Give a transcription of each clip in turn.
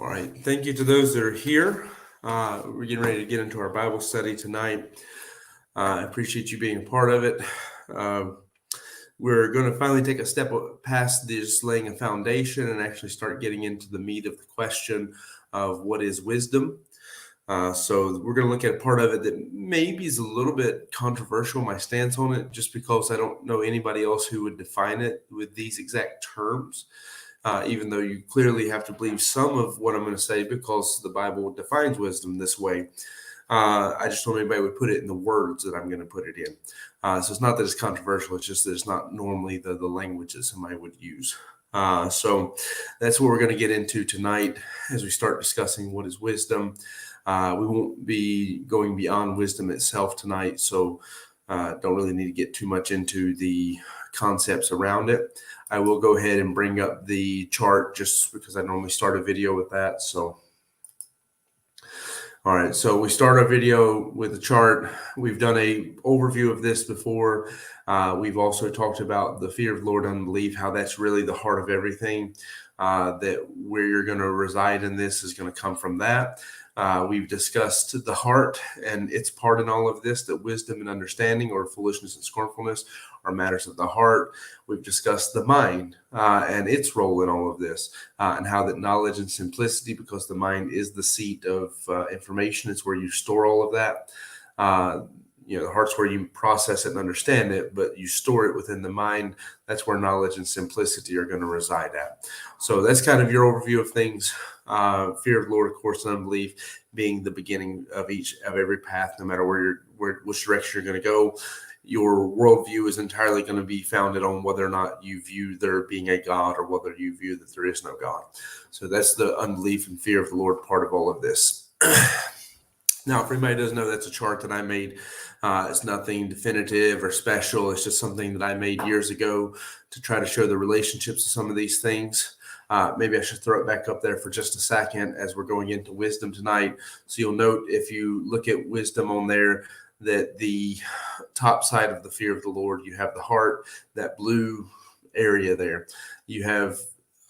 All right. Thank you to those that are here. We're getting ready to get into our Bible study tonight. I appreciate you being a part of it. Uh, we're going to finally take a step past this laying a foundation and actually start getting into the meat of the question of what is wisdom. So we're going to look at a part of it that maybe is a little bit controversial, my stance on it, just because I don't know anybody else who would define it with these exact terms. Even though you clearly have to believe some of what I'm going to say because the Bible defines wisdom this way. I just don't know anybody would put it in the words that I'm going to put it in. So it's not that it's controversial, it's just that it's not normally the language that somebody would use. So that's what we're going to get into tonight as we start discussing what is wisdom. We won't be going beyond wisdom itself tonight, so don't really need to get too much into the concepts around it. I will go ahead and bring up the chart just because I normally start a video with that. So, all right, so we start our video with a chart. We've done a overview of this before. We've also talked about the fear of the Lord, unbelief, how that's really the heart of everything, that where you're going to reside in this is going to come from that. We've discussed the heart and its part in all of this, that wisdom and understanding or foolishness and scornfulness are matters of the heart. We've discussed the mind and its role in all of this, and how that knowledge and simplicity, because the mind is the seat of information, it's where you store all of that. The heart's where you process it and understand it, but you store it within the mind. That's where knowledge and simplicity are going to reside at. So that's kind of your overview of things. Fear of the Lord, of course, and unbelief being the beginning of every path, no matter which direction you're going to go. Your worldview is entirely going to be founded on whether or not you view there being a God or whether you view that there is no God. So that's the unbelief and fear of the Lord part of all of this. Now, if anybody doesn't know, that's a chart that I made. It's nothing definitive or special. It's just something that I made years ago to try to show the relationships of some of these things. Maybe I should throw it back up there for just a second as we're going into wisdom tonight. So you'll note, if you look at wisdom on there, that the top side of the fear of the Lord, you have the heart, that blue area there. You have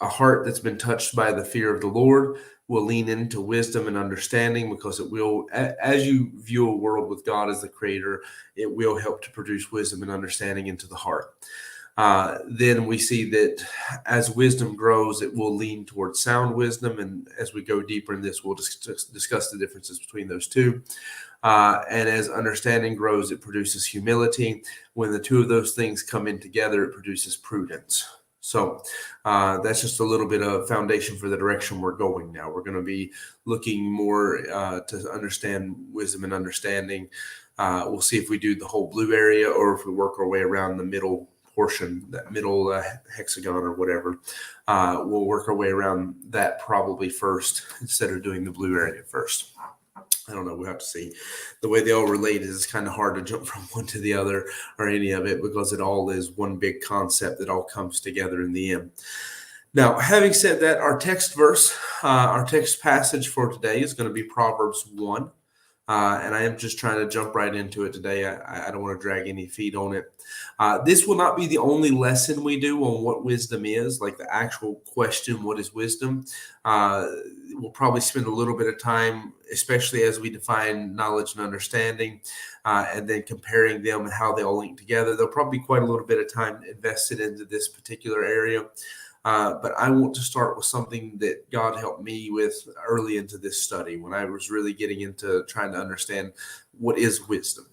a heart that's been touched by the fear of the Lord will lean into wisdom and understanding, because it will, as you view a world with God as the creator, it will help to produce wisdom and understanding into the heart. Then we see that as wisdom grows, it will lean towards sound wisdom. And as we go deeper in this, we'll discuss the differences between those two. And as understanding grows, it produces humility. When the two of those things come in together, it produces prudence. So that's just a little bit of foundation for the direction we're going now. We're going to be looking more to understand wisdom and understanding. We'll see if we do the whole blue area or if we work our way around the middle portion, that middle hexagon or whatever. We'll work our way around that probably first instead of doing the blue area first. I don't know. We'll have to see. The way they all relate is it's kind of hard to jump from one to the other or any of it, because it all is one big concept that all comes together in the end. Now, having said that, our text passage for today is going to be Proverbs 1. And I am just trying to jump right into it today. I don't want to drag any feet on it. This will not be the only lesson we do on what wisdom is, like the actual question, what is wisdom? We'll probably spend a little bit of time, especially as we define knowledge and understanding, and then comparing them and how they all link together. There'll probably be quite a little bit of time invested into this particular area. But I want to start with something that God helped me with early into this study, when I was really getting into trying to understand what is wisdom.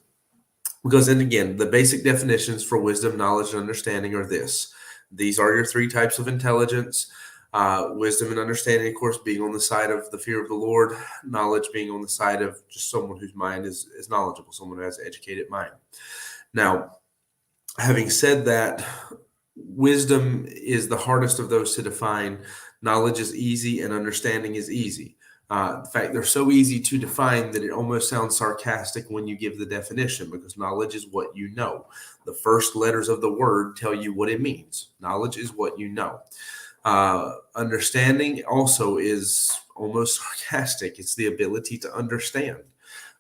Because then again, the basic definitions for wisdom, knowledge, and understanding are this. These are your three types of intelligence. Wisdom and understanding, of course, being on the side of the fear of the Lord. Knowledge being on the side of just someone whose mind is knowledgeable, someone who has an educated mind. Now, having said that, wisdom is the hardest of those to define. Knowledge is easy and understanding is easy. In fact, they're so easy to define that it almost sounds sarcastic when you give the definition, because knowledge is what you know. The first letters of the word tell you what it means. Knowledge is what you know. Understanding also is almost sarcastic. It's the ability to understand.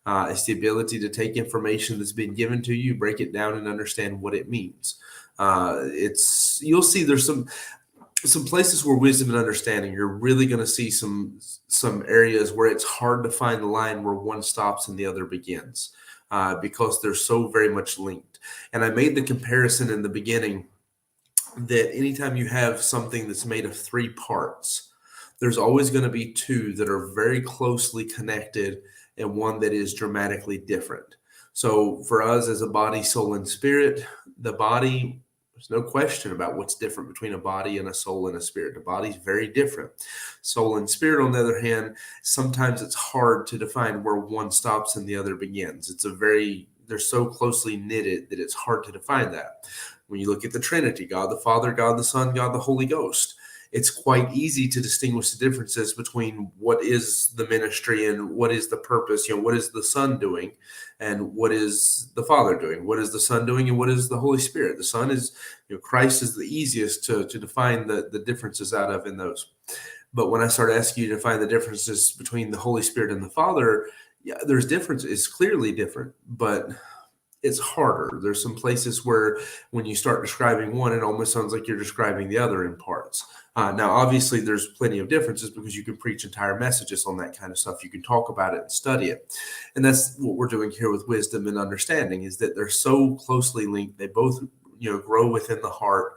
It's the ability to take information that's been given to you, break it down, and understand what it means. You'll see there's some some places where wisdom and understanding, you're really going to see some areas where it's hard to find the line where one stops and the other begins, because they're so very much linked. And I made the comparison in the beginning that anytime you have something that's made of three parts, there's always going to be two that are very closely connected and one that is dramatically different. So for us as a body, soul, and spirit, the body, there's no question about what's different between a body and a soul and a spirit. The body's very different. Soul and spirit, on the other hand, sometimes it's hard to define where one stops and the other begins. They're so closely knitted that it's hard to define that. When you look at the Trinity, God the Father, God the Son, God the Holy Ghost, it's quite easy to distinguish the differences between what is the ministry and what is the purpose. What is the Son doing and what is the Father doing? What is the Son doing and what is the Holy Spirit? The Son is, Christ is the easiest to define the differences out of in those. But when I start asking you to define the differences between the Holy Spirit and the Father, yeah, there's difference. It's clearly different, but it's harder. There's some places where when you start describing one, it almost sounds like you're describing the other in parts. Now, obviously, there's plenty of differences because you can preach entire messages on that kind of stuff. You can talk about it and study it. And that's what we're doing here with wisdom and understanding, is that they're so closely linked. They both, grow within the heart,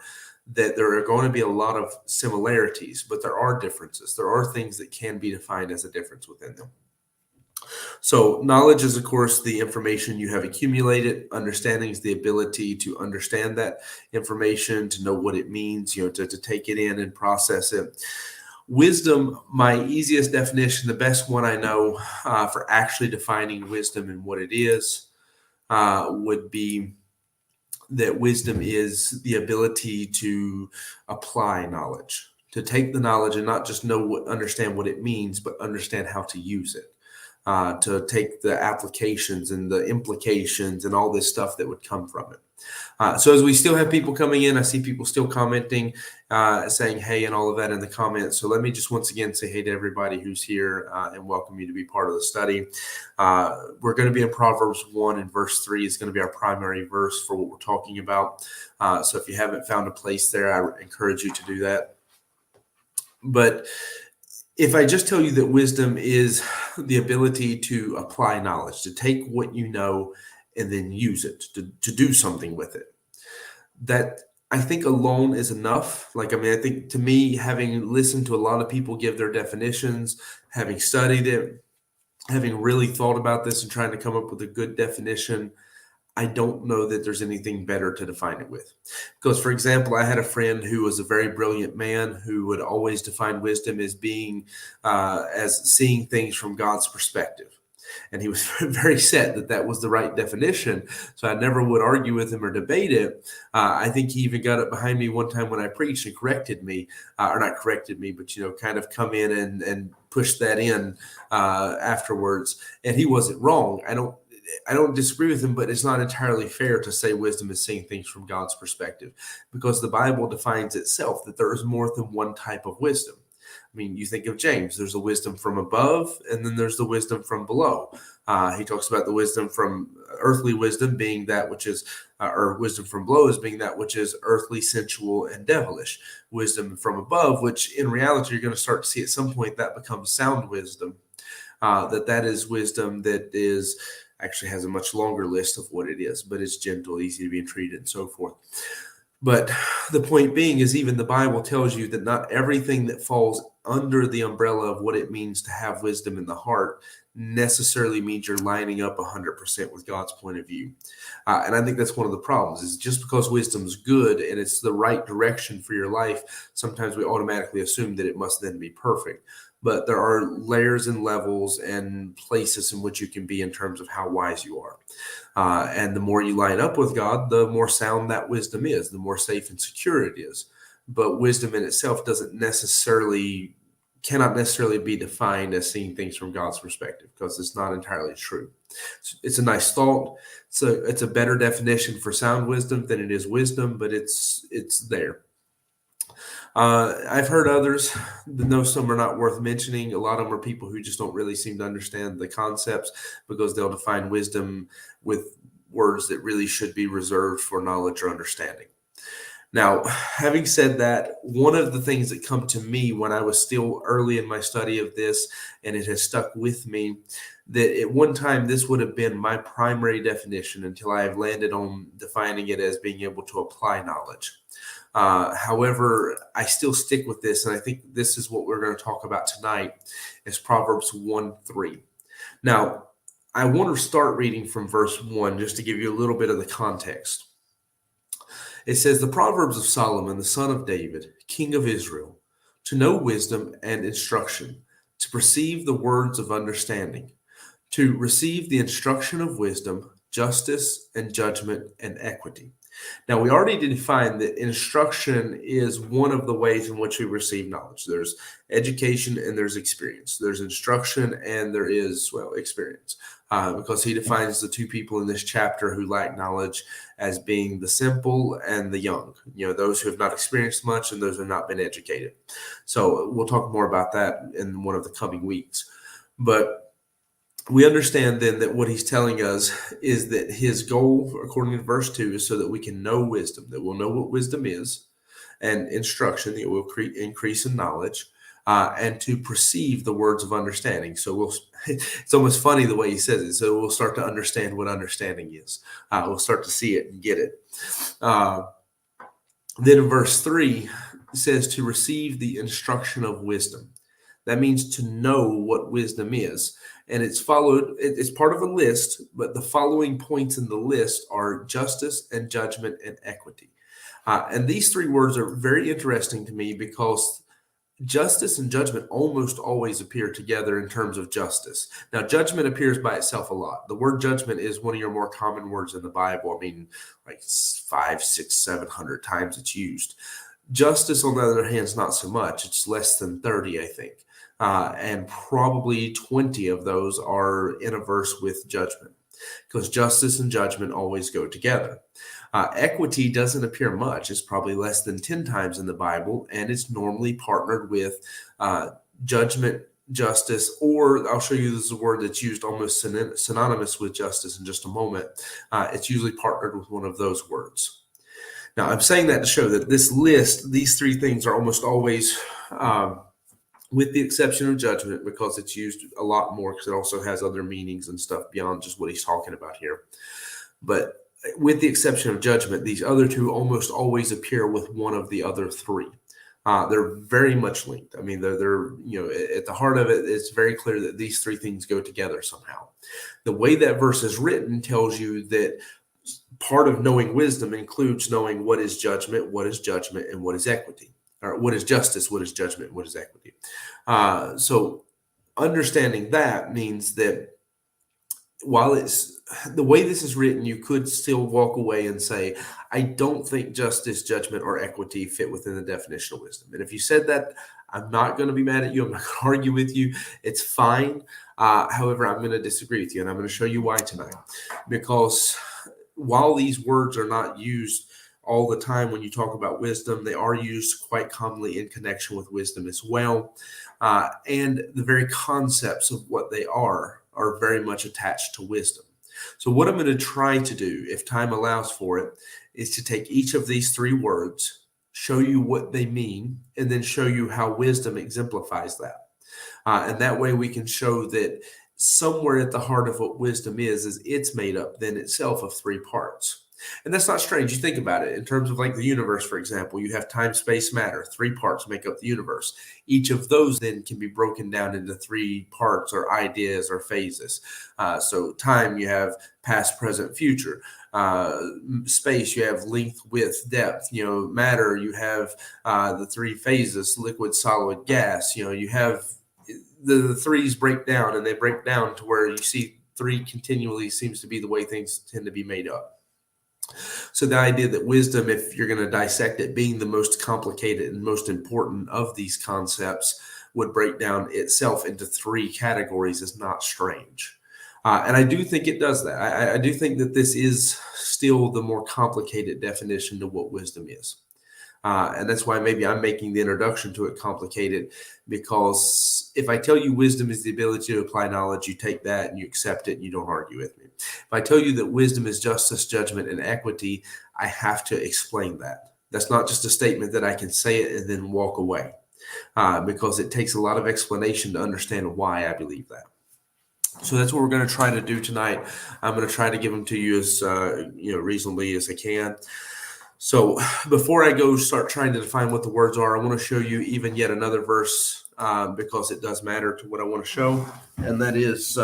that there are going to be a lot of similarities, but there are differences. There are things that can be defined as a difference within them. So knowledge is, of course, the information you have accumulated. Understanding is the ability to understand that information, to know what it means, to take it in and process it. Wisdom, my easiest definition, the best one I know for actually defining wisdom and what it is, would be that wisdom is the ability to apply knowledge, to take the knowledge and not just understand what it means, but understand how to use it. To take the applications and the implications and all this stuff that would come from it. So as we still have people coming in, I see people still commenting, saying hey and all of that in the comments. So let me just once again say hey to everybody who's here and welcome you to be part of the study. We're going to be in Proverbs 1 and verse 3 is going to be our primary verse for what we're talking about. So if you haven't found a place there, I encourage you to do that. But if I just tell you that wisdom is the ability to apply knowledge, to take what you know and then use it, to do something with it, that I think alone is enough. I think to me, having listened to a lot of people give their definitions, having studied it, having really thought about this and trying to come up with a good definition, I don't know that there's anything better to define it with. Because, for example, I had a friend who was a very brilliant man who would always define wisdom as being, as seeing things from God's perspective. And he was very set that was the right definition. So I never would argue with him or debate it. I think he even got it behind me one time when I preached and corrected me, or not corrected me, but, kind of come in and push that in afterwards. And he wasn't wrong. I don't disagree with him, but it's not entirely fair to say wisdom is seeing things from God's perspective, because the Bible defines itself that there is more than one type of wisdom. I mean, you think of James, there's a wisdom from above, and then there's the wisdom from below. He talks about the wisdom from earthly wisdom being that which is, or wisdom from below as being that which is earthly, sensual, and devilish. Wisdom from above, which in reality, you're going to start to see at some point that becomes sound wisdom. That is wisdom that is actually has a much longer list of what it is, but it's gentle, easy to be entreated, and so forth. But the point being is even the Bible tells you that not everything that falls under the umbrella of what it means to have wisdom in the heart necessarily means you're lining up 100% with God's point of view. And I think that's one of the problems, is just because wisdom's good and it's the right direction for your life, sometimes we automatically assume that it must then be perfect. But there are layers and levels and places in which you can be in terms of how wise you are. And the more you line up with God, the more sound that wisdom is, the more safe and secure it is. But wisdom in itself cannot necessarily be defined as seeing things from God's perspective, because it's not entirely true. It's a nice thought. It's a better definition for sound wisdom than it is wisdom, but it's there. I've heard others, though some are not worth mentioning. A lot of them are people who just don't really seem to understand the concepts, because they'll define wisdom with words that really should be reserved for knowledge or understanding. Now, having said that, one of the things that come to me when I was still early in my study of this, and it has stuck with me, that at one time this would have been my primary definition until I have landed on defining it as being able to apply knowledge. However, I still stick with this, and I think this is what we're going to talk about tonight, is Proverbs 1:3. Now, I want to start reading from verse 1 just to give you a little bit of the context. It says, "The Proverbs of Solomon, the son of David, king of Israel, to know wisdom and instruction, to perceive the words of understanding, to receive the instruction of wisdom, justice and judgment and equity." Now, we already defined that instruction is one of the ways in which we receive knowledge. There's education and there's experience. There's instruction and there is, well, experience. Because he defines the two people in this chapter who lack knowledge as being the simple and the young, those who have not experienced much and those who have not been educated. So we'll talk more about that in one of the coming weeks. But we understand then that what he's telling us is that his goal, according to verse 2, is so that we can know wisdom, that we'll know what wisdom is, and instruction, that will increase in knowledge, and to perceive the words of understanding. So it's almost funny the way he says it. So we'll start to understand what understanding is. We'll start to see it and get it. Then in verse 3, it says to receive the instruction of wisdom. That means to know what wisdom is. And it's part of a list, but the following points in the list are justice and judgment and equity. And these three words are very interesting to me because justice and judgment almost always appear together in terms of justice. Now, judgment appears by itself a lot. The word judgment is one of your more common words in the Bible. I mean, like 500, 600, 700 times it's used. Justice, on the other hand, is not so much. It's less than 30, I think. And probably 20 of those are in a verse with judgment, because justice and judgment always go together. Equity doesn't appear much. It's probably less than 10 times in the Bible, and it's normally partnered with judgment, justice, or I'll show you this is a word that's used almost synonymous with justice in just a moment. It's usually partnered with one of those words. Now, I'm saying that to show that this list, these three things are almost always with the exception of judgment, because it's used a lot more because it also has other meanings and stuff beyond just what he's talking about here. But with the exception of judgment, these other two almost always appear with one of the other three. They're very much linked. I mean, they're at the heart of it, it's very clear that these three things go together somehow. The way that verse is written tells you that part of knowing wisdom includes knowing what is judgment, and what is equity. Or what is justice, what is judgment, what is equity. So understanding that means that while it's the way this is written, you could still walk away and say, I don't think justice, judgment, or equity fit within the definition of wisdom. And if you said that, I'm not going to be mad at you. I'm not going to argue with you. It's fine. However, I'm going to disagree with you, and I'm going to show you why tonight. Because while these words are not used all the time when you talk about wisdom, they are used quite commonly in connection with wisdom as well. And the very concepts of what they are very much attached to wisdom. So what I'm going to try to do, if time allows for it, is to take each of these three words, show you what they mean, and then show you how wisdom exemplifies that. And that way we can show that somewhere at the heart of what wisdom is it's made up then itself of three parts. And that's not strange. You think about it in terms of like the universe, for example, you have time, space, matter. Three parts make up the universe. Each of those then can be broken down into three parts or ideas or phases. So time, you have past, present, future. Space, you have length, width, depth. Matter, you have the three phases: liquid, solid, gas. You have the threes break down, and they break down to where you see three continually seems to be the way things tend to be made up. So the idea that wisdom, if you're going to dissect it, being the most complicated and most important of these concepts, would break down itself into three categories is not strange. And I do think it does that. I do think that this is still the more complicated definition to what wisdom is. And that's why maybe I'm making the introduction to it complicated, because if I tell you wisdom is the ability to apply knowledge, you take that and you accept it and you don't argue with me. If I tell you that wisdom is justice, judgment, and equity, I have to explain that. That's not just a statement that I can say it and then walk away, because it takes a lot of explanation to understand why I believe that. So that's what we're going to try to do tonight. I'm going to try to give them to you as reasonably as I can. So before I go start trying to define what the words are, I want to show you even yet another verse, because it does matter to what I want to show, and that is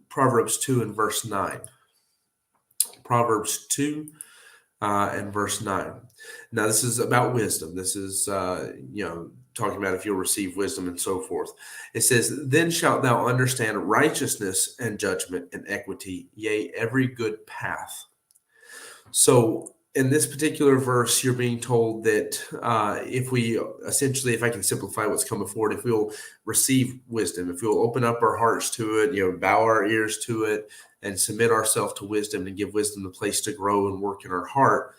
Proverbs 2 and verse 9. Proverbs 2 and verse 9. Now, this is about wisdom. This is, talking about if you'll receive wisdom and so forth. It says, then shalt thou understand righteousness and judgment and equity, yea, every good path. So in this particular verse, you're being told that if I can simplify what's coming forward, if we'll receive wisdom, if we'll open up our hearts to it, bow our ears to it, and submit ourselves to wisdom and give wisdom the place to grow and work in our heart,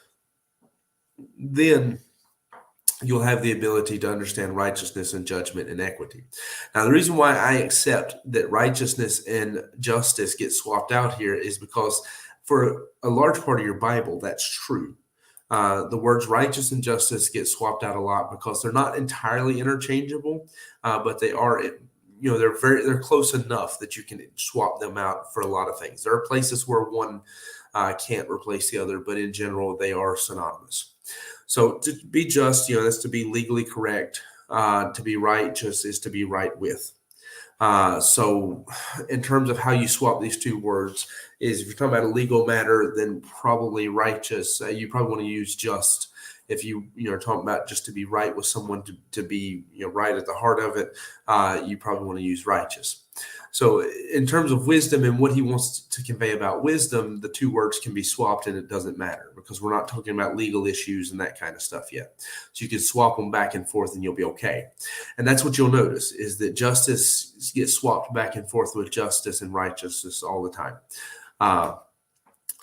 then you'll have the ability to understand righteousness and judgment and equity. Now, the reason why I accept that righteousness and justice get swapped out here is because for a large part of your Bible, that's true. The words righteous and justice get swapped out a lot because they're not entirely interchangeable, but they are, they're close enough that you can swap them out for a lot of things. There are places where one can't replace the other, but in general, they are synonymous. So to be just, that's to be legally correct. To be righteous is to be right with. So in terms of how you swap these two words is if you're talking about a legal matter, then probably righteous, you probably want to use just. If you are talking about just to be right with someone, to be right at the heart of it, you probably want to use righteous. So in terms of wisdom and what he wants to convey about wisdom, the two words can be swapped and it doesn't matter because we're not talking about legal issues and that kind of stuff yet. So you can swap them back and forth and you'll be okay. And that's what you'll notice is that justice gets swapped back and forth with justice and righteousness all the time.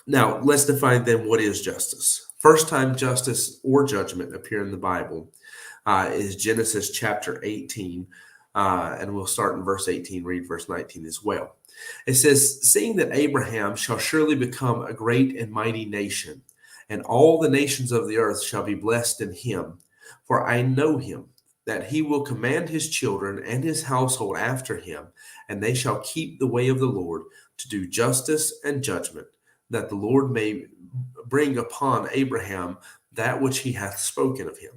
Now, let's define then what is justice. First time justice or judgment appear in the Bible is Genesis chapter 18. And we'll start in verse 18, read verse 19 as well. It says, seeing that Abraham shall surely become a great and mighty nation, and all the nations of the earth shall be blessed in him. For I know him, that he will command his children and his household after him, and they shall keep the way of the Lord to do justice and judgment, that the Lord may bring upon Abraham that which he hath spoken of him.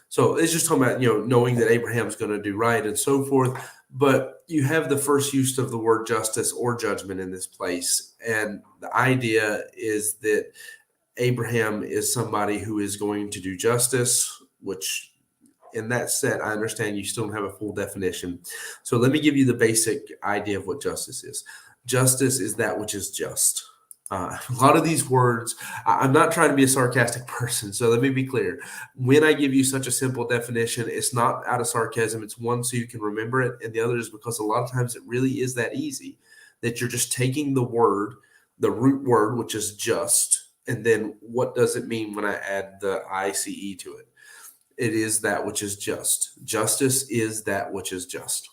So it's just talking about, knowing that Abraham's going to do right and so forth. But you have the first use of the word justice or judgment in this place. And the idea is that Abraham is somebody who is going to do justice, which in that set, I understand you still don't have a full definition. So let me give you the basic idea of what justice is. Justice is that which is just. A lot of these words, I'm not trying to be a sarcastic person, so let me be clear. When I give you such a simple definition, it's not out of sarcasm. It's one, so you can remember it, and the other is because a lot of times it really is that easy, that you're just taking the word, the root word, which is just, and then what does it mean when I add the ICE to it? It is that which is just. Justice is that which is just.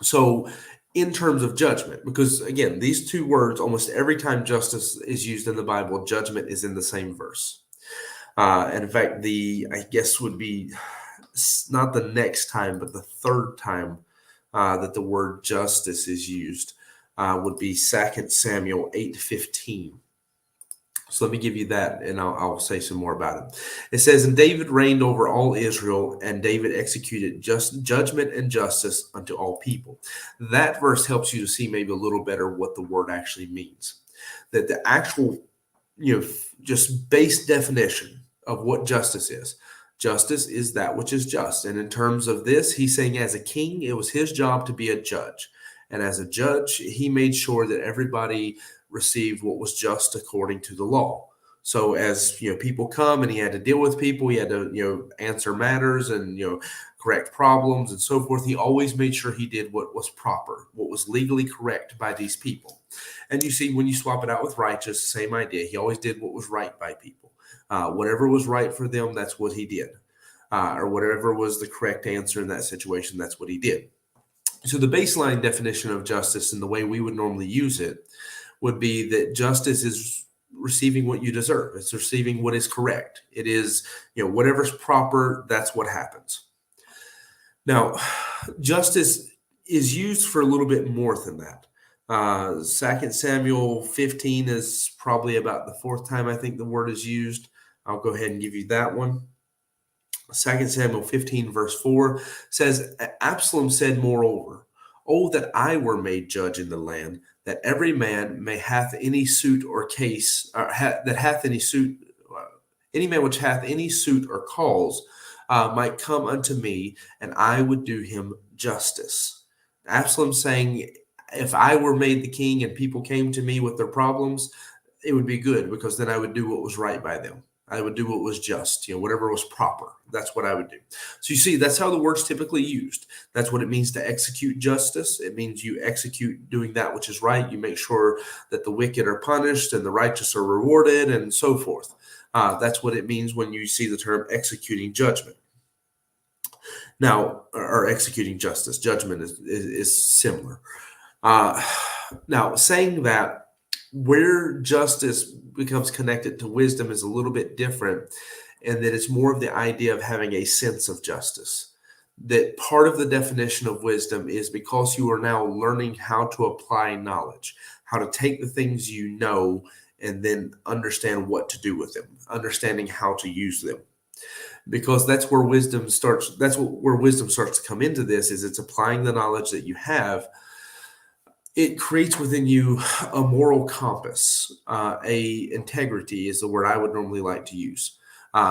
So in terms of judgment, because again, these two words, almost every time justice is used in the Bible, judgment is in the same verse. And in fact, I guess would be not the next time, but the third time that the word justice is used would be 2 Samuel 8:15. So let me give you that, and I'll say some more about it. It says, and David reigned over all Israel, and David executed just judgment and justice unto all people. That verse helps you to see maybe a little better what the word actually means. That the actual, just base definition of what justice is. Justice is that which is just. And in terms of this, he's saying as a king, it was his job to be a judge. And as a judge, he made sure that everybody received what was just according to the law. So as people come and he had to deal with people, he had to answer matters and correct problems and so forth. He always made sure he did what was proper, what was legally correct by these people. And you see, when you swap it out with righteous, same idea. He always did what was right by people. Whatever was right for them, that's what he did. Or whatever was the correct answer in that situation, that's what he did. So the baseline definition of justice and the way we would normally use it would be that justice is receiving what you deserve. It's receiving what is correct. It is, whatever's proper, that's what happens. Now, justice is used for a little bit more than that. 2 Samuel 15 is probably about the fourth time I think the word is used. I'll go ahead and give you that one. 2 Samuel 15 verse 4 says, Absalom said, moreover, oh, that I were made judge in the land, that every man may hath any suit or case, that hath any suit, any man which hath any suit or cause, might come unto me, and I would do him justice. Absalom saying, if I were made the king and people came to me with their problems, it would be good, because then I would do what was right by them. I would do what was just, whatever was proper. That's what I would do. So you see, that's how the word's typically used. That's what it means to execute justice. It means you execute doing that which is right. You make sure that the wicked are punished and the righteous are rewarded, and so forth. That's what it means when you see the term executing judgment. Now, or executing justice. Judgment is similar. Now, saying that, where justice becomes connected to wisdom is a little bit different, and that it's more of the idea of having a sense of justice. That part of the definition of wisdom is because you are now learning how to apply knowledge, how to take the things you know and then understand what to do with them, understanding how to use them. Because that's where wisdom starts. Where wisdom starts to come into this, is it's applying the knowledge that you have. It creates within you a moral compass, a integrity is the word I would normally like to use,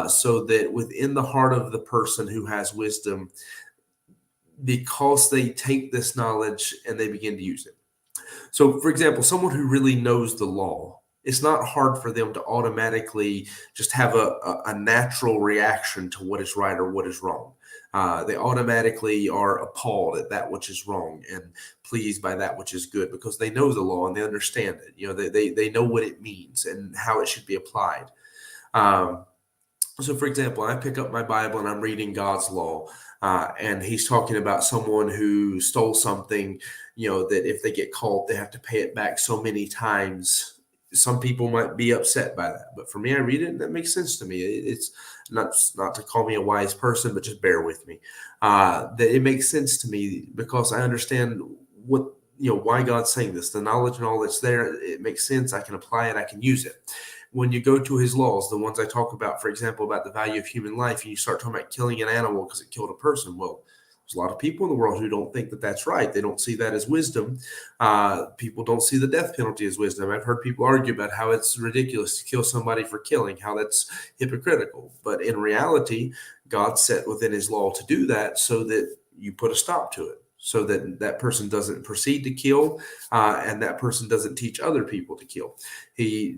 so that within the heart of the person who has wisdom, because they take this knowledge and they begin to use it. So, for example, someone who really knows the law, it's not hard for them to automatically just have a natural reaction to what is right or what is wrong. They automatically are appalled at that which is wrong and pleased by that which is good, because they know the law and they understand it. They know what it means and how it should be applied. So, for example, I pick up my Bible and I'm reading God's law, and he's talking about someone who stole something, that if they get caught, they have to pay it back so many times. Some people might be upset by that, but for me, I read it and that makes sense to me. It's not to call me a wise person, but just bear with me. That it makes sense to me because I understand why God's saying this. The knowledge and all that's there, it makes sense. I can apply it. I can use it. When you go to his laws, the ones I talk about, for example, about the value of human life, and you start talking about killing an animal because it killed a person, well, there's a lot of people in the world who don't think that that's right. They don't see that as wisdom. People don't see the death penalty as wisdom. I've heard people argue about how it's ridiculous to kill somebody for killing, how that's hypocritical. But in reality, God set within his law to do that so that you put a stop to it, so that that person doesn't proceed to kill, and that person doesn't teach other people to kill. He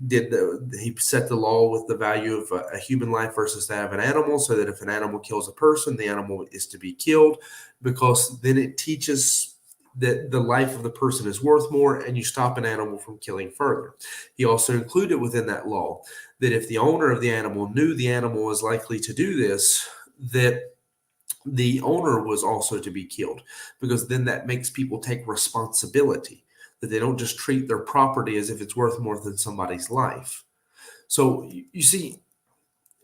set the law with the value of a human life versus that of an animal, so that if an animal kills a person, the animal is to be killed, because then it teaches that the life of the person is worth more, and you stop an animal from killing further. He also included within that law that if the owner of the animal knew the animal was likely to do this, that the owner was also to be killed, because then that makes people take responsibility, that they don't just treat their property as if it's worth more than somebody's life. So you see,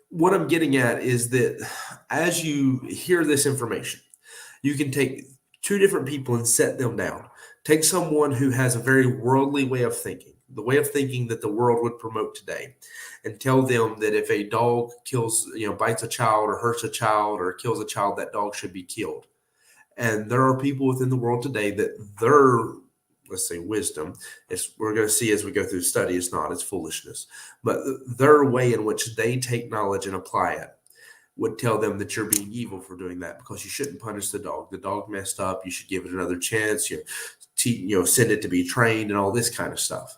what I'm getting at is that as you hear this information, you can take two different people and set them down. Take someone who has a very worldly way of thinking, the way of thinking that the world would promote today, and tell them that if a dog kills, bites a child or hurts a child or kills a child, that dog should be killed. And there are people within the world today that their, let's say, wisdom, we're going to see as we go through the study, it's foolishness. But their way in which they take knowledge and apply it would tell them that you're being evil for doing that, because you shouldn't punish the dog. The dog messed up. You should give it another chance. Send it to be trained and all this kind of stuff.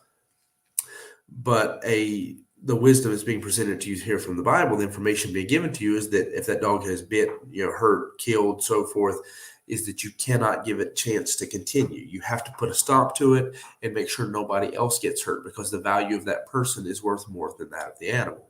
But the wisdom is being presented to you here from the Bible. The information being given to you is that if that dog has bit, hurt, killed, so forth, is that you cannot give it a chance to continue. You have to put a stop to it and make sure nobody else gets hurt, because the value of that person is worth more than that of the animal.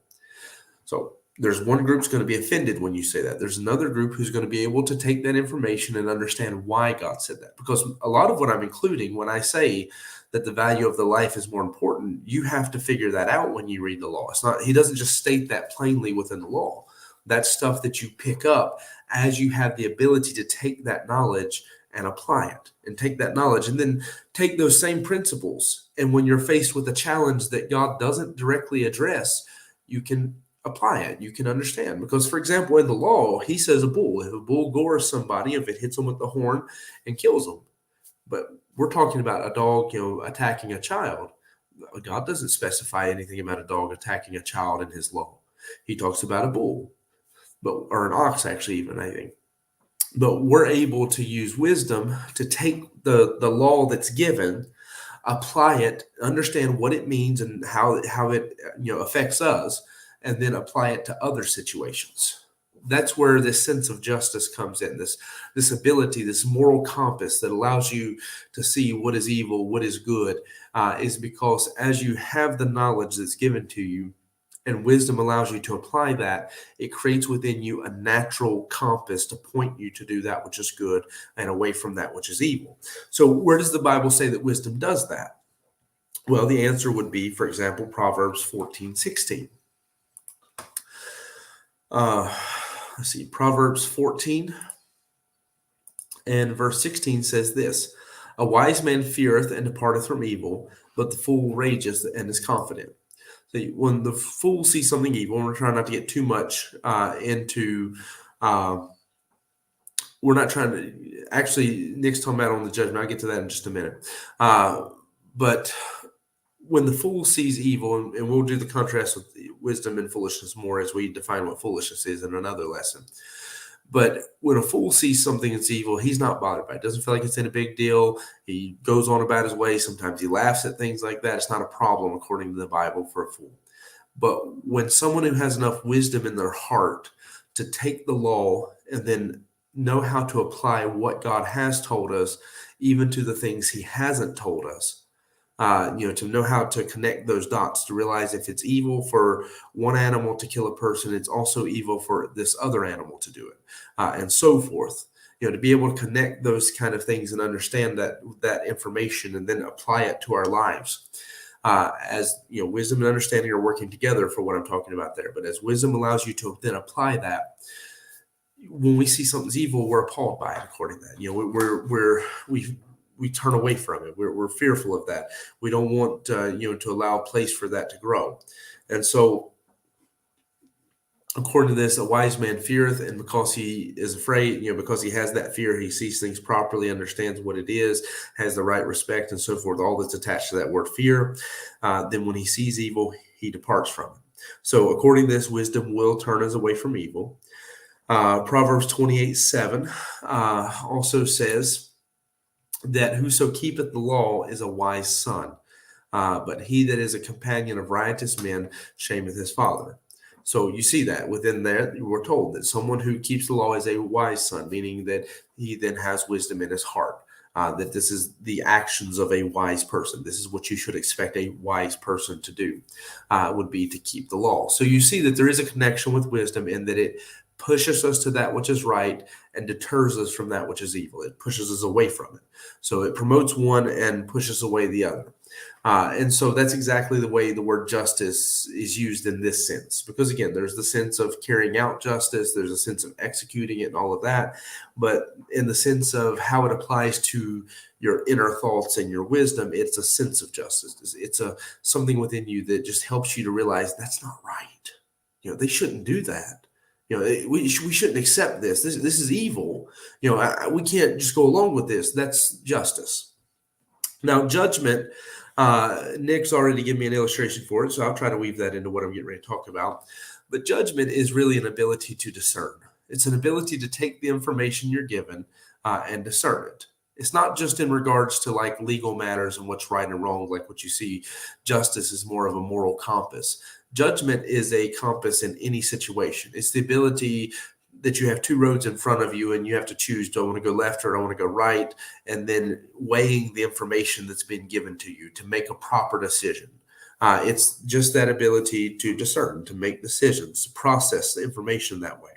So there's one group's going to be offended when you say that. There's another group who's going to be able to take that information and understand why God said that. Because a lot of what I'm including when I say that the value of the life is more important, you have to figure that out when you read the law. It's not, he doesn't just state that plainly within the law. That's stuff that you pick up as you have the ability to take that knowledge and apply it, and take that knowledge and then take those same principles. And when you're faced with a challenge that God doesn't directly address, you can apply it. You can understand. Because, for example, in the law, he says if a bull gores somebody, if it hits them with the horn and kills them. But we're talking about a dog, attacking a child. God doesn't specify anything about a dog attacking a child in his law. He talks about a bull, or an ox, actually, even, I think. But we're able to use wisdom to take the law that's given, apply it, understand what it means and how it affects us, and then apply it to other situations. That's where this sense of justice comes in, this ability, this moral compass that allows you to see what is evil, what is good, is because as you have the knowledge that's given to you, and wisdom allows you to apply that, it creates within you a natural compass to point you to do that which is good and away from that which is evil. So where does the Bible say that wisdom does that? Well, the answer would be, for example, Proverbs 14:16. Let's see, Proverbs 14 and verse 16 says this: a wise man feareth and departeth from evil, but the fool rageth and is confident. So when the fool sees something evil, and we're trying not to get too much into, we're not trying to, actually, Nick's talking about on the judgment. I'll get to that in just a minute. But when the fool sees evil, and we'll do the contrast with wisdom and foolishness more as we define what foolishness is in another lesson. But when a fool sees something that's evil, he's not bothered by it. Doesn't feel like it's in a big deal. He goes on about his way. Sometimes he laughs at things like that. It's not a problem, according to the Bible, for a fool. But when someone who has enough wisdom in their heart to take the law and then know how to apply what God has told us, even to the things he hasn't told us, to know how to connect those dots, to realize if it's evil for one animal to kill a person, it's also evil for this other animal to do it, and so forth. To be able to connect those kind of things and understand that information and then apply it to our lives. As wisdom and understanding are working together for what I'm talking about there. But as wisdom allows you to then apply that, when we see something's evil, we're appalled by it. According to that, we turn away from it. We're fearful of that. We don't want to allow a place for that to grow. And so, according to this, a wise man feareth, and because he is afraid, because he has that fear, he sees things properly, understands what it is, has the right respect, and so forth, all that's attached to that word fear. Then when he sees evil, he departs from it. So according to this, wisdom will turn us away from evil. Proverbs 28:7 also says that whoso keepeth the law is a wise son, but he that is a companion of riotous men shameth his father. So you see that within there, we're told that someone who keeps the law is a wise son, meaning that he then has wisdom in his heart, that this is the actions of a wise person. This is what you should expect a wise person to do, would be to keep the law. So you see that there is a connection with wisdom in that it pushes us to that which is right and deters us from that which is evil. It pushes us away from it. So it promotes one and pushes away the other. And so that's exactly the way the word justice is used in this sense. Because again, there's the sense of carrying out justice, there's a sense of executing it and all of that. But in the sense of how it applies to your inner thoughts and your wisdom, it's a sense of justice. It's something within you that just helps you to realize that's not right. They shouldn't do that. We shouldn't accept this. This is evil. We can't just go along with this. That's justice. Now, judgment, Nick's already given me an illustration for it, so I'll try to weave that into what I'm getting ready to talk about. But judgment is really an ability to discern. It's an ability to take the information you're given and discern it. It's not just in regards to like legal matters and what's right and wrong, like what you see. Justice is more of a moral compass. Judgment is a compass in any situation. It's the ability that you have two roads in front of you and you have to choose, do I want to go left or do I want to go right? And then weighing the information that's been given to you to make a proper decision. It's just that ability to discern, to make decisions, to process the information that way.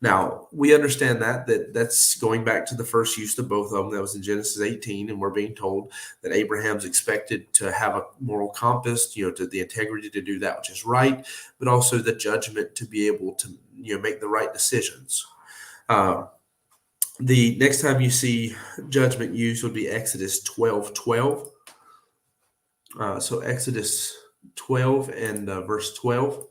Now, we understand that's going back to the first use of both of them. That was in Genesis 18, and we're being told that Abraham's expected to have a moral compass, to the integrity to do that which is right, but also the judgment to be able to, make the right decisions. The next time you see judgment used would be Exodus 12:12. So Exodus 12 and verse 12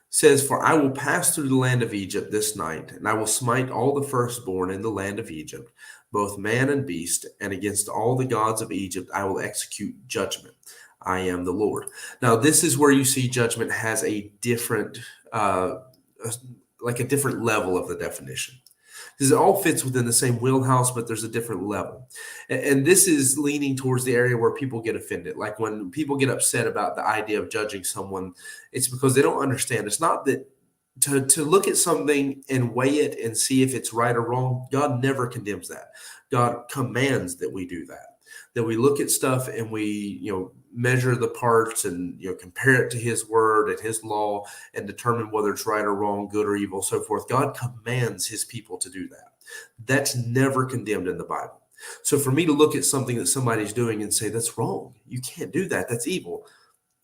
says, "For I will pass through the land of Egypt this night, and I will smite all the firstborn in the land of Egypt, both man and beast, and against all the gods of Egypt I will execute judgment. I am the Lord." Now, this is where you see judgment has a different, like a different level of the definition. Because it all fits within the same wheelhouse, but there's a different level. And this is leaning towards the area where people get offended. Like when people get upset about the idea of judging someone, it's because they don't understand. It's not that to look at something and weigh it and see if it's right or wrong. God never condemns that. God commands that we do that we look at stuff and we, measure the parts and, compare it to his word and his law and determine whether it's right or wrong, good or evil, so forth. God commands his people to do that. That's never condemned in the Bible. So for me to look at something that somebody's doing and say, that's wrong, you can't do that, that's evil.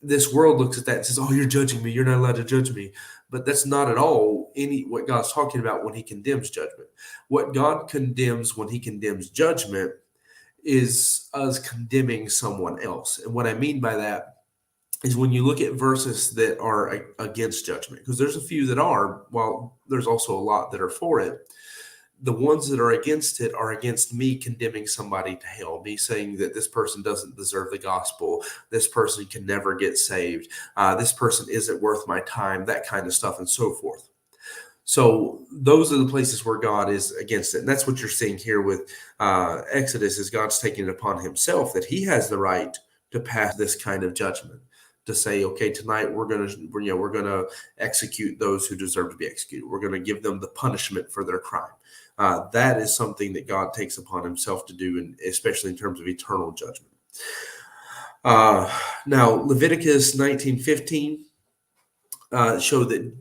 This world looks at that and says, oh, you're judging me, you're not allowed to judge me. But that's not at all what God's talking about when he condemns judgment. What God condemns when he condemns judgment is us condemning someone else. And what I mean by that is when you look at verses that are against judgment, because there's a few that are, while there's also a lot that are for it. The ones that are against it are against me condemning somebody to hell, me saying that this person doesn't deserve the gospel, this person can never get saved, this person isn't worth my time, that kind of stuff and so forth. So those are the places where God is against it. And that's what you're seeing here with Exodus, is God's taking it upon himself that he has the right to pass this kind of judgment, to say, okay, tonight we're going to execute those who deserve to be executed. We're going to give them the punishment for their crime. That is something that God takes upon himself to do, and especially in terms of eternal judgment. Now, Leviticus 19:15 show that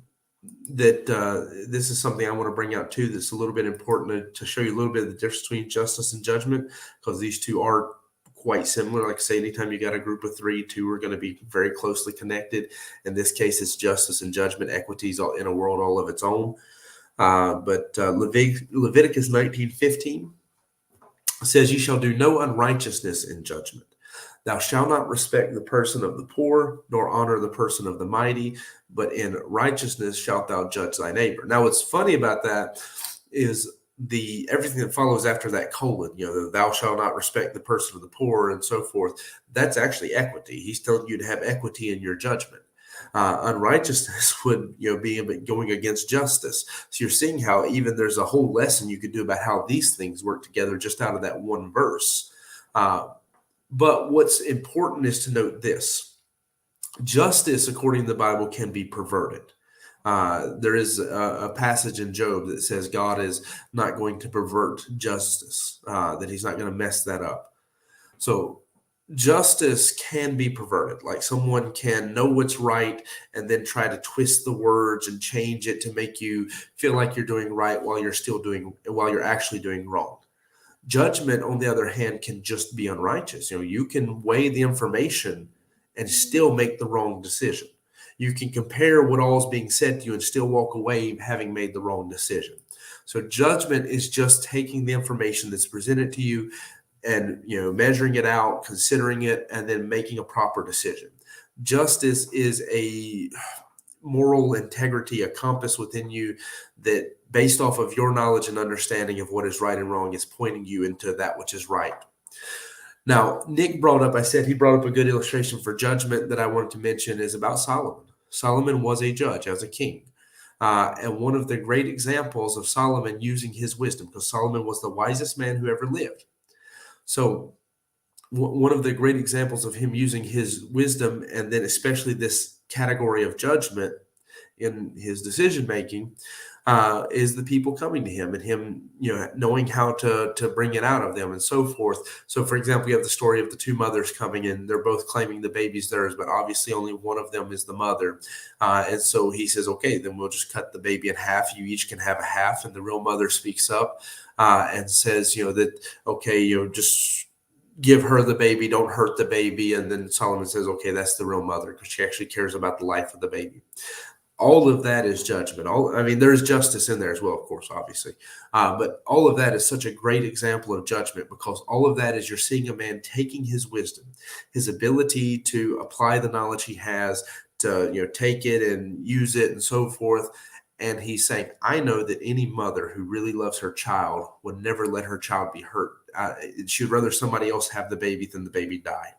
this is something I want to bring out too, that's a little bit important to show you a little bit of the difference between justice and judgment, because these two are quite similar. Like I say, anytime you got a group of three, two are going to be very closely connected. In this case, it's justice and judgment. Equity is in a world all of its own. But Leviticus 19:15 says, "You shall do no unrighteousness in judgment. Thou shalt not respect the person of the poor, nor honor the person of the mighty, but in righteousness shalt thou judge thy neighbor." Now, what's funny about that is everything that follows after that colon, thou shalt not respect the person of the poor and so forth. That's actually equity. He's telling you to have equity in your judgment. Unrighteousness would be going against justice. So you're seeing how even there's a whole lesson you could do about how these things work together just out of that one verse. But what's important is to note this: justice, according to the Bible, can be perverted. There is a passage in Job that says God is not going to pervert justice, that he's not going to mess that up. So justice can be perverted. Like someone can know what's right and then try to twist the words and change it to make you feel like you're doing right while you're actually doing wrong. Judgment, on the other hand, can just be unrighteous. You can weigh the information and still make the wrong decision. You can compare what all is being said to you and still walk away having made the wrong decision. So judgment is just taking the information that's presented to you and measuring it out, considering it, and then making a proper decision. Justice is a moral integrity, a compass within you that, based off of your knowledge and understanding of what is right and wrong, is pointing you into that which is right. Now, Nick he brought up a good illustration for judgment that I wanted to mention, is about Solomon. Solomon was a judge as a king. And one of the great examples of Solomon using his wisdom, because Solomon was the wisest man who ever lived. So one of the great examples of him using his wisdom, and then especially this category of judgment, in his decision making is the people coming to him and him, knowing how to bring it out of them and so forth. So, for example, you have the story of the two mothers coming in. They're both claiming the baby's theirs, but obviously only one of them is the mother. And so he says, okay, then we'll just cut the baby in half. You each can have a half. And the real mother speaks up and says, that, okay, just give her the baby, don't hurt the baby. And then Solomon says, okay, that's the real mother because she actually cares about the life of the baby. All of that is judgment. There's justice in there as well, of course, obviously. But all of that is such a great example of judgment because all of that is you're seeing a man taking his wisdom, his ability to apply the knowledge he has to, take it and use it and so forth. And he's saying, I know that any mother who really loves her child would never let her child be hurt. She would rather somebody else have the baby than the baby die.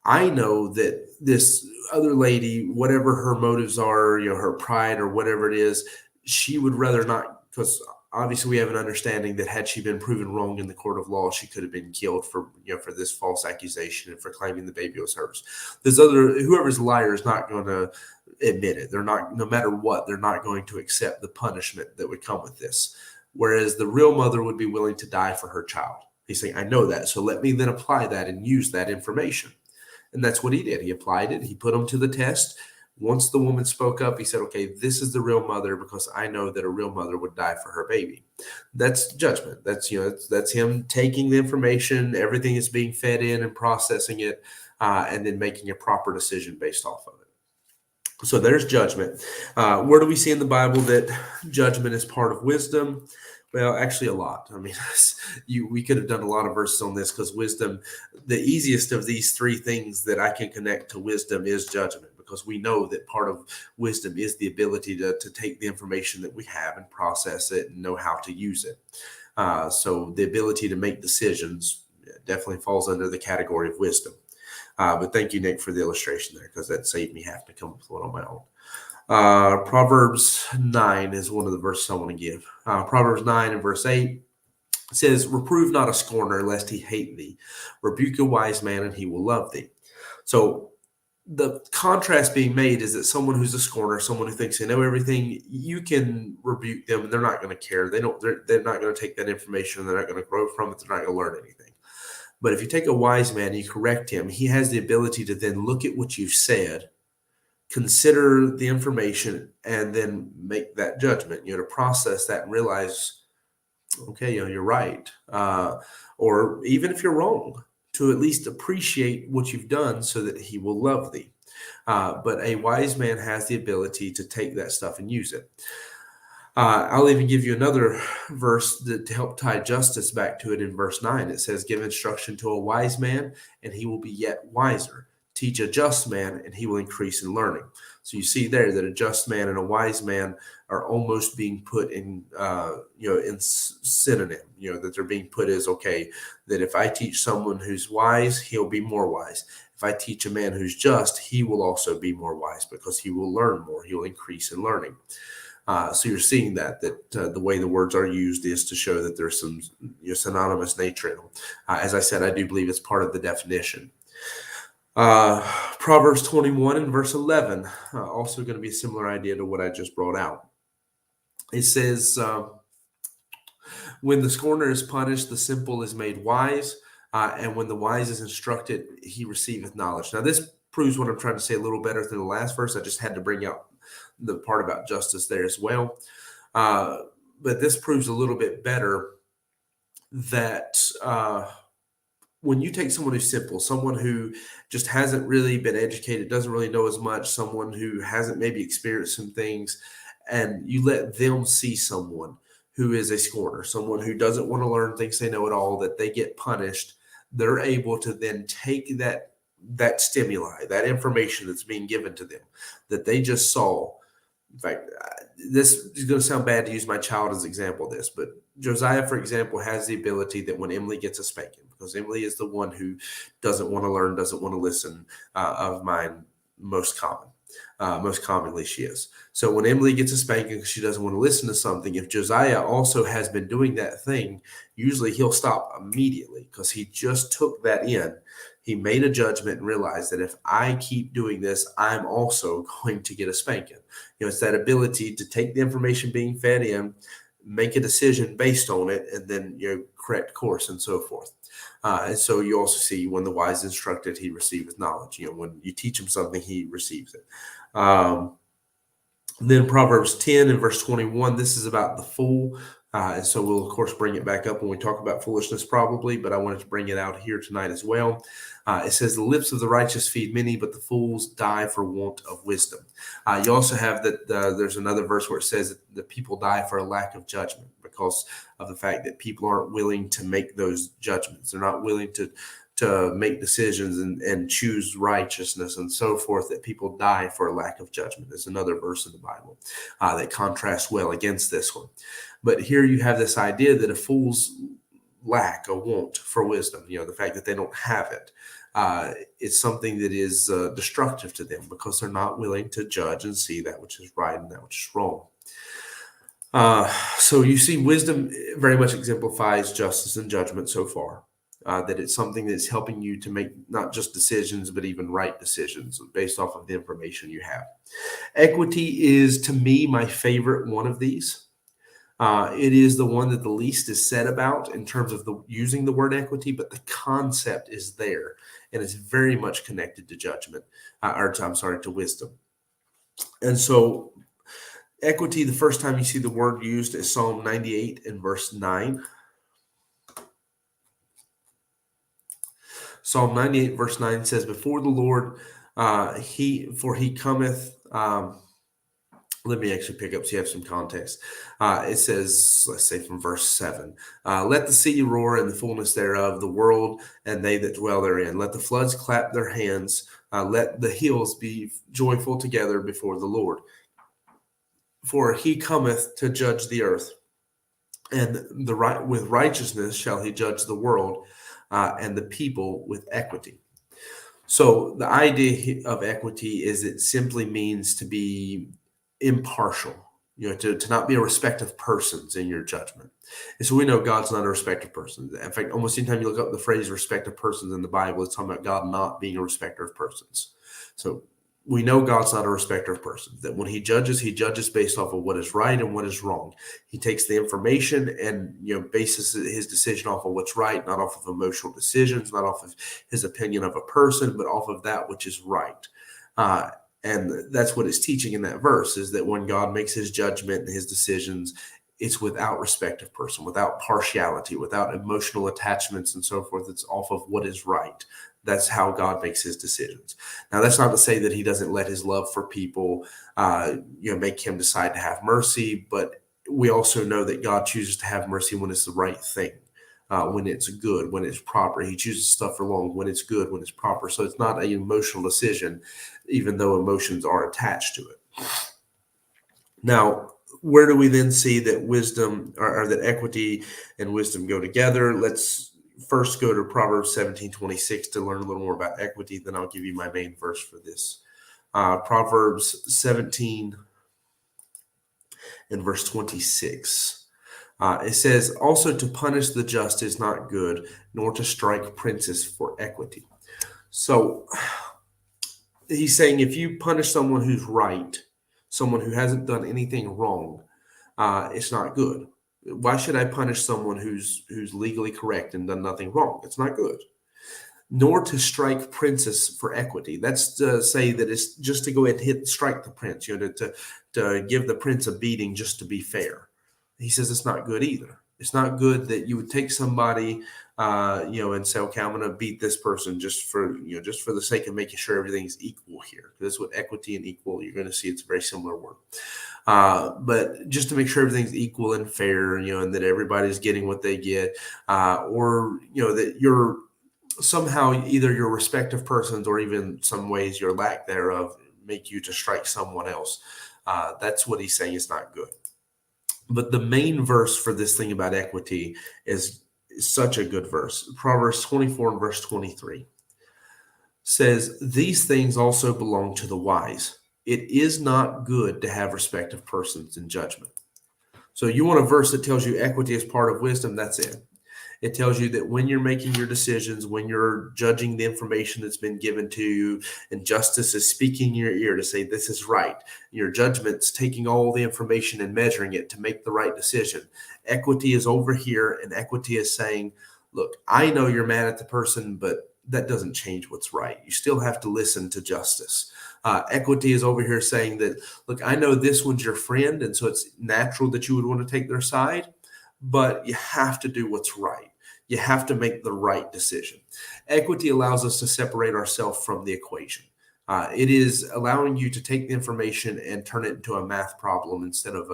I know that this other lady, whatever her motives are, her pride or whatever it is, she would rather not, because obviously we have an understanding that had she been proven wrong in the court of law, she could have been killed for this false accusation and for claiming the baby was hers. Whoever's a liar is not going to admit it. They're not, no matter what, they're not going to accept the punishment that would come with this. Whereas the real mother would be willing to die for her child. He's saying, I know that. So let me then apply that and use that information. And that's what he did. He applied it. He put them to the test. Once the woman spoke up, he said, okay, this is the real mother because I know that a real mother would die for her baby. That's judgment. That's him taking the information, everything is being fed in and processing it, and then making a proper decision based off of it. So there's judgment. Where do we see in the Bible that judgment is part of wisdom? Well, actually a lot. We could have done a lot of verses on this because wisdom, the easiest of these three things that I can connect to wisdom is judgment, because we know that part of wisdom is the ability to take the information that we have and process it and know how to use it. So the ability to make decisions definitely falls under the category of wisdom. But thank you, Nick, for the illustration there, because that saved me having to come up with one on my own. Proverbs 9 is one of the verses I want to give. Proverbs 9 and verse 8 says, reprove not a scorner lest he hate thee. Rebuke a wise man and he will love thee. So the contrast being made is that someone who's a scorner, someone who thinks they know everything, you can rebuke them and they're not going to care. They're not going to take that information. They're not going to grow from it. They're not going to learn anything. But if you take a wise man and you correct him, he has the ability to then look at what you've said, consider the information, and then make that judgment, to process that and realize, okay, you're right. Or even if you're wrong, to at least appreciate what you've done so that he will love thee. But a wise man has the ability to take that stuff and use it. I'll even give you another verse to help tie justice back to it in verse 9. It says, give instruction to a wise man and he will be yet wiser. Teach a just man and he will increase in learning. So you see there that a just man and a wise man are almost being put in, in synonym, that they're being put as, okay, that if I teach someone who's wise, he'll be more wise. If I teach a man who's just, he will also be more wise because he will learn more. He'll increase in learning. So you're seeing that the way the words are used is to show that there's some synonymous nature in them. As I said, I do believe it's part of the definition. Proverbs 21 and verse 11, also going to be a similar idea to what I just brought out. It says, when the scorner is punished, the simple is made wise, and when the wise is instructed, he receiveth knowledge. Now, this proves what I'm trying to say a little better than the last verse. I just had to bring out the part about justice there as well. But this proves a little bit better that when you take someone who's simple, someone who just hasn't really been educated, doesn't really know as much, someone who hasn't maybe experienced some things, and you let them see someone who is a scorner, someone who doesn't want to learn, thinks they know it all, that they get punished, they're able to then take that stimuli, that information that's being given to them, that they just saw. In fact, this is going to sound bad to use my child as an example of this, but Josiah, for example, has the ability that when Emily gets a spanking, because Emily is the one who doesn't want to learn, doesn't want to listen, of mine most commonly she is. So when Emily gets a spanking because she doesn't want to listen to something, if Josiah also has been doing that thing, usually he'll stop immediately because he just took that in. He made a judgment and realized that if I keep doing this, I'm also going to get a spanking. It's that ability to take the information being fed in, make a decision based on it, and then correct course and so forth. And so you also see when the wise instructed, he receiveth knowledge. When you teach him something, he receives it. Then Proverbs 10 and verse 21, this is about the fool. And so we'll, of course, bring it back up when we talk about foolishness probably, but I wanted to bring it out here tonight as well. It says, the lips of the righteous feed many, but the fools die for want of wisdom. You also have that there's another verse where it says that the people die for a lack of judgment because of the fact that people aren't willing to make those judgments. They're not willing to make decisions and choose righteousness and so forth, that people die for a lack of judgment. There's another verse in the Bible that contrasts well against this one. But here you have this idea that a fool's lack, a want for wisdom, the fact that they don't have it, it's something that is destructive to them because they're not willing to judge and see that which is right and that which is wrong. So you see, wisdom very much exemplifies justice and judgment so far. That it's something that's helping you to make not just decisions, but even right decisions based off of the information you have. Equity is, to me, my favorite one of these. It is the one that the least is said about in terms of using the word equity, but the concept is there, and it's very much connected to judgment, to wisdom. And so equity, the first time you see the word used is Psalm 98 and verse 9. Psalm 98 verse 9 says, before the Lord, he cometh, let me actually pick up so you have some context. It says, let's say from verse 7, let the sea roar and the fullness thereof, the world and they that dwell therein. Let the floods clap their hands. Let the hills be joyful together before the Lord. For he cometh to judge the earth, and with righteousness shall he judge the world, and the people with equity. So the idea of equity is it simply means to be impartial, to not be a respect of persons in your judgment. And so we know God's not a respect of persons. In fact, almost anytime you look up the phrase respect of persons in the Bible, it's talking about God not being a respecter of persons. So we know God's not a respecter of persons, that when he judges based off of what is right and what is wrong. He takes the information and bases his decision off of what's right, not off of emotional decisions, not off of his opinion of a person, but off of that which is right. And that's what it's teaching in that verse, is that when God makes his judgment and his decisions, it's without respect of person, without partiality, without emotional attachments and so forth. It's off of what is right. That's how God makes his decisions. Now, that's not to say that he doesn't let his love for people, make him decide to have mercy. But we also know that God chooses to have mercy when it's the right thing, when it's good, when it's proper. He chooses stuff for long when it's good, when it's proper. So it's not an emotional decision, even though emotions are attached to it. Now, where do we then see that wisdom or that equity and wisdom go together? Let's first go to Proverbs 17:26 to learn a little more about equity. Then I'll give you my main verse for this. Proverbs 17 and verse 26. It says, also to punish the just is not good, nor to strike princes for equity. So he's saying if you punish someone who's right, someone who hasn't done anything wrong, it's not good. Why should I punish someone who's legally correct and done nothing wrong? It's not good. Nor to strike princes for equity. That's to say that it's just to go ahead and strike the prince, to give the prince a beating just to be fair. He says it's not good either. It's not good that you would take somebody, and say, okay, I'm going to beat this person just for the sake of making sure everything's equal here. That's what equity and equal, you're going to see it's a very similar word. But just to make sure everything's equal and fair, and that everybody's getting what they get, or, that you're somehow either your respect of persons or even some ways your lack thereof make you to strike someone else. That's what he's saying is not good. But the main verse for this thing about equity is such a good verse. Proverbs 24 and verse 23 says, these things also belong to the wise. It is not good to have respect of persons in judgment. So you want a verse that tells you equity is part of wisdom, that's it. It tells you that when you're making your decisions, when you're judging the information that's been given to you, and justice is speaking in your ear to say this is right, your judgment's taking all the information and measuring it to make the right decision. Equity is over here, and equity is saying, look, I know you're mad at the person, but that doesn't change what's right. You still have to listen to justice. Equity is over here saying that, look, I know this one's your friend, and so it's natural that you would want to take their side, but you have to do what's right. You have to make the right decision. Equity allows us to separate ourselves from the equation. It is allowing you to take the information and turn it into a math problem instead of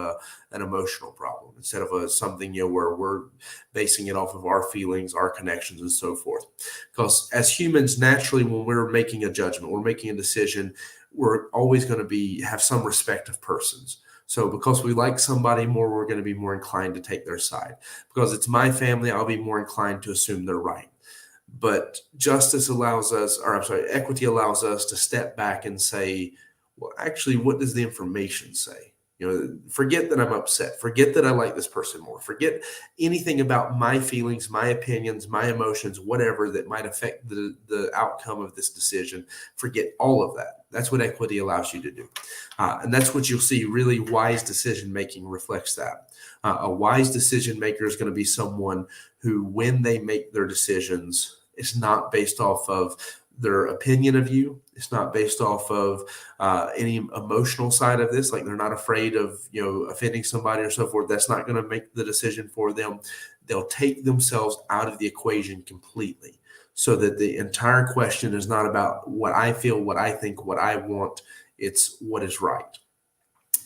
an emotional problem, instead of something where we're basing it off of our feelings, our connections, and so forth. Because as humans, naturally, when we're making a judgment, we're making a decision, we're always going to have some respect of persons. So because we like somebody more, we're going to be more inclined to take their side. Because it's my family, I'll be more inclined to assume they're right. But equity allows us to step back and say, well, actually, what does the information say? Forget that I'm upset. Forget that I like this person more. Forget anything about my feelings, my opinions, my emotions, whatever that might affect the outcome of this decision. Forget all of that. That's what equity allows you to do. And that's what you'll see. Really wise decision making reflects that. A wise decision maker is going to be someone who, when they make their decisions, it's not based off of their opinion of you. It's not based off of any emotional side of this. Like, they're not afraid of offending somebody or so forth. That's not going to make the decision for them. They'll take themselves out of the equation completely, so that the entire question is not about what I feel, what I think, what I want. It's what is right.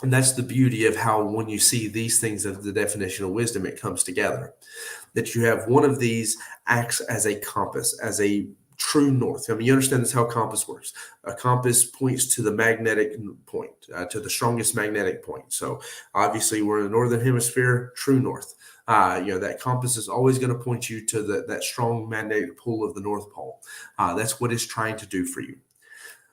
And that's the beauty of how, when you see these things of the definition of wisdom, it comes together. That you have one of these acts as a compass, as a true north. I mean, you understand this, how a compass works. A compass points to the magnetic point, to the strongest magnetic point. So obviously we're in the northern hemisphere, true north. That compass is always going to point you to that strong magnetic pull of the North Pole. That's what it's trying to do for you.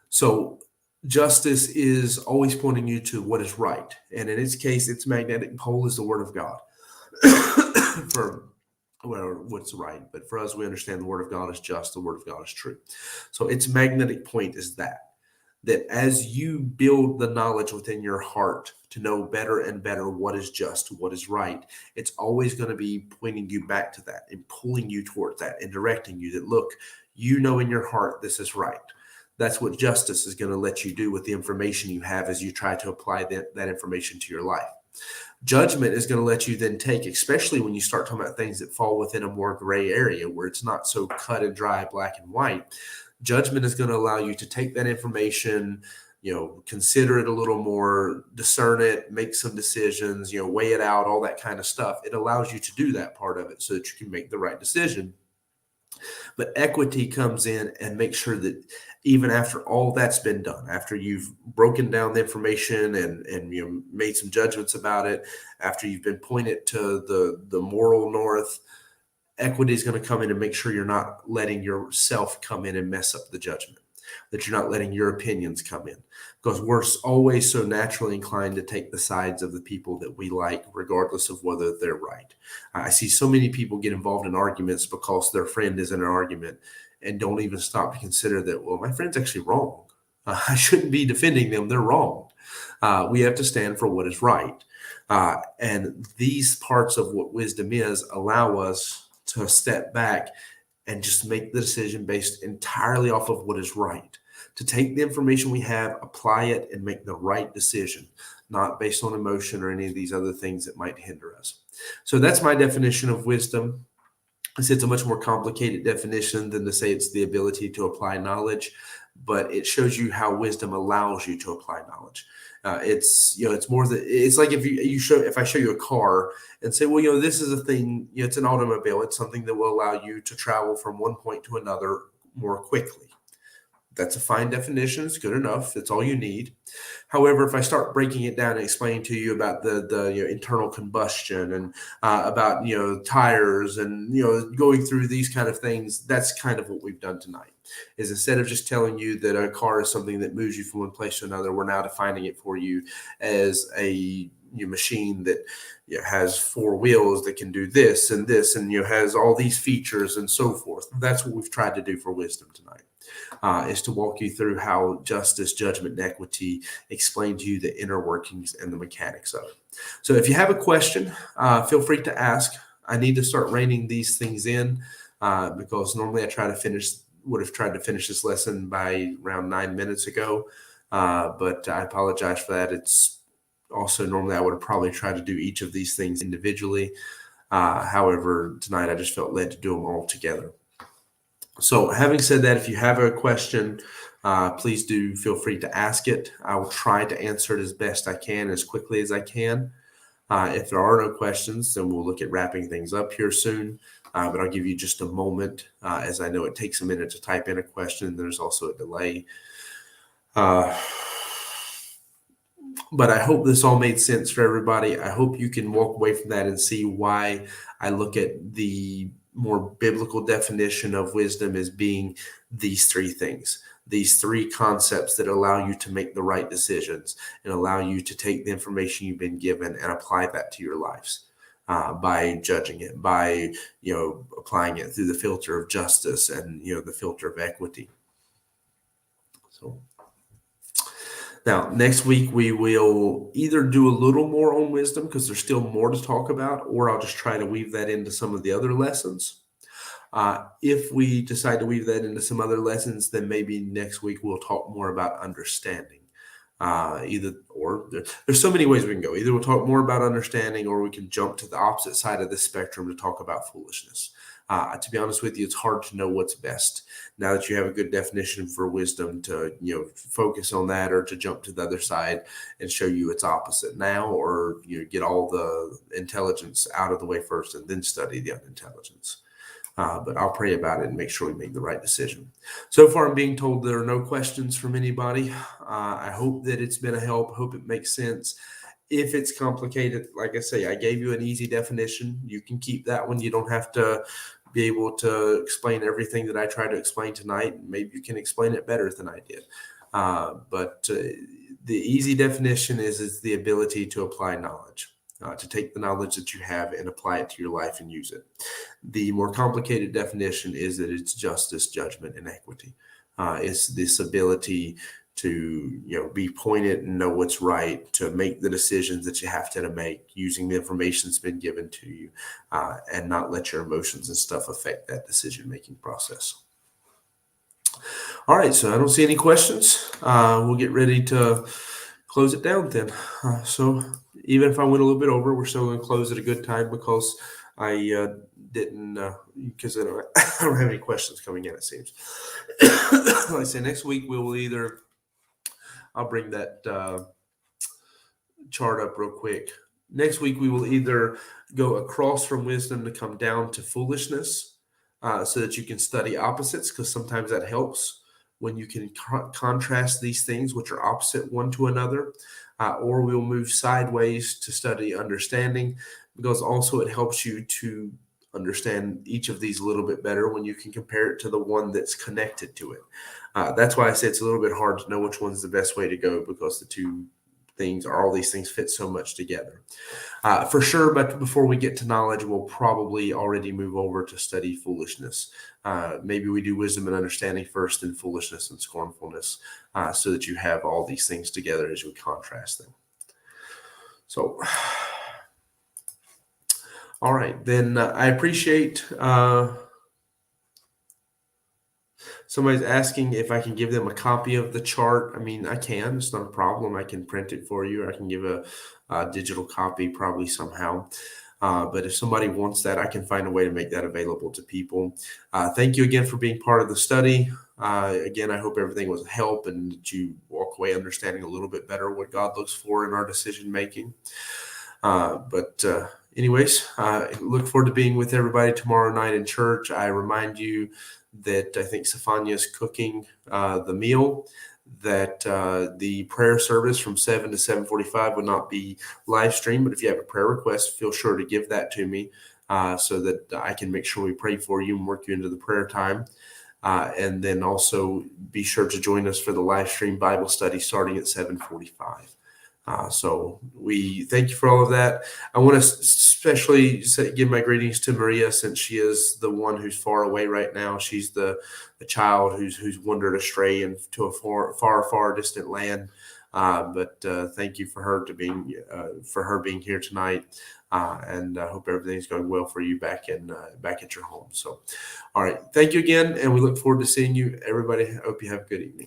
So justice is always pointing you to what is right. And in its case, its magnetic pole is the word of God. What's right. But for us, we understand the word of God is just, the word of God is true. So its magnetic point is that as you build the knowledge within your heart to know better and better what is just, what is right, it's always going to be pointing you back to that and pulling you towards that and directing you that, look, in your heart, this is right. That's what justice is going to let you do with the information you have as you try to apply that information to your life. Judgment is going to let you then take, especially when you start talking about things that fall within a more gray area where it's not so cut and dry, black and white. Judgment is going to allow you to take that information, consider it a little more, discern it, make some decisions, weigh it out, all that kind of stuff. It allows you to do that part of it so that you can make the right decision. But equity comes in and makes sure that even after all that's been done, after you've broken down the information and made some judgments about it, after you've been pointed to the moral north, equity is going to come in and make sure you're not letting yourself come in and mess up the judgment, that you're not letting your opinions come in, because we're always so naturally inclined to take the sides of the people that we like, regardless of whether they're right. I see so many people get involved in arguments because their friend is in an argument and don't even stop to consider that, well, my friend's actually wrong. I shouldn't be defending them. They're wrong. We have to stand for what is right. And these parts of what wisdom is allow us to step back and just make the decision based entirely off of what is right, to take the information we have, apply it, and make the right decision, not based on emotion or any of these other things that might hinder us. So that's my definition of wisdom. I say it's a much more complicated definition than to say it's the ability to apply knowledge, but it shows you how wisdom allows you to apply knowledge. It's more that it's like if I show you a car and say, well, this is a thing, it's an automobile. It's something that will allow you to travel from one point to another more quickly. That's a fine definition. It's good enough. That's all you need. However, if I start breaking it down and explaining to you about the internal combustion and about tires and going through these kind of things, that's kind of what we've done tonight. Is instead of just telling you that a car is something that moves you from one place to another, we're now defining it for you as a machine that has four wheels that can do this and this and has all these features and so forth. That's what we've tried to do for wisdom tonight. Is to walk you through how justice, judgment, and equity explain to you the inner workings and the mechanics of it. So if you have a question, feel free to ask. I need to start reining these things in because normally would have tried to finish this lesson by around 9 minutes ago, but I apologize for that. It's also normally I would have probably tried to do each of these things individually. However, tonight I just felt led to do them all together. So having said that, if you have a question, please do feel free to ask it. I will try to answer it as best I can, as quickly as I can. If there are no questions, then we'll look at wrapping things up here soon. But I'll give you just a moment, as I know it takes a minute to type in a question. There's also a delay. But I hope this all made sense for everybody. I hope you can walk away from that and see why I look at the more biblical definition of wisdom as being these three things, these three concepts that allow you to make the right decisions and allow you to take the information you've been given and apply that to your lives by judging it, by applying it through the filter of justice and the filter of equity. So now, next week, we will either do a little more on wisdom because there's still more to talk about, or I'll just try to weave that into some of the other lessons. If we decide to weave that into some other lessons, then maybe next week we'll talk more about understanding. There's so many ways we can go. Either we'll talk more about understanding, or we can jump to the opposite side of the spectrum to talk about foolishness. To be honest with you, it's hard to know what's best. Now that you have a good definition for wisdom, to focus on that, or to jump to the other side and show you its opposite now, or get all the intelligence out of the way first and then study the unintelligence. But I'll pray about it and make sure we make the right decision. So far, I'm being told there are no questions from anybody. I hope that it's been a help. Hope it makes sense. If it's complicated, like I say, I gave you an easy definition. You can keep that one. You don't have to be able to explain everything that I tried to explain tonight. Maybe you can explain it better than I did. But the easy definition is the ability to apply knowledge, to take the knowledge that you have and apply it to your life and use it. The more complicated definition is that it's justice, judgment, and equity. It's this ability to be pointed and know what's right, to make the decisions that you have to make using the information that's been given to you, and not let your emotions and stuff affect that decision-making process. All right, so I don't see any questions. We'll get ready to close it down then. So even if I went a little bit over, we're still going to close at a good time because I because I don't have any questions coming in, it seems. Like I say, next week we will I'll bring that chart up real quick. Next week, we will either go across from wisdom to come down to foolishness, so that you can study opposites, because sometimes that helps when you can contrast these things which are opposite one to another. Or we'll move sideways to study understanding, because also it helps you to understand each of these a little bit better when you can compare it to the one that's connected to it. That's why I say it's a little bit hard to know which one's the best way to go, because the two things, or all these things, fit so much together. For sure, but before we get to knowledge, we'll probably already move over to study foolishness. Maybe we do wisdom and understanding first, and foolishness and scornfulness, so that you have all these things together as we contrast them. So, all right, then I appreciate somebody's asking if I can give them a copy of the chart. I mean, I can. It's not a problem. I can print it for you. I can give a digital copy probably somehow. But if somebody wants that, I can find a way to make that available to people. Thank you again for being part of the study. Again, I hope everything was a help and that you walk away understanding a little bit better what God looks for in our decision making. Anyways, look forward to being with everybody tomorrow night in church. I remind you that I think Safanya is cooking the meal, that the prayer service from 7 to 7:45 would not be live streamed. But if you have a prayer request, feel sure to give that to me so that I can make sure we pray for you and work you into the prayer time. And then also be sure to join us for the live stream Bible study starting at 7:45. So we thank you for all of that. I want to especially give my greetings to Maria, since she is the one who's far away right now. She's the child who's wandered astray into a far distant land. But thank you for her being here tonight, and I hope everything's going well for you back at your home. So, all right, thank you again, and we look forward to seeing you, everybody. I hope you have a good evening.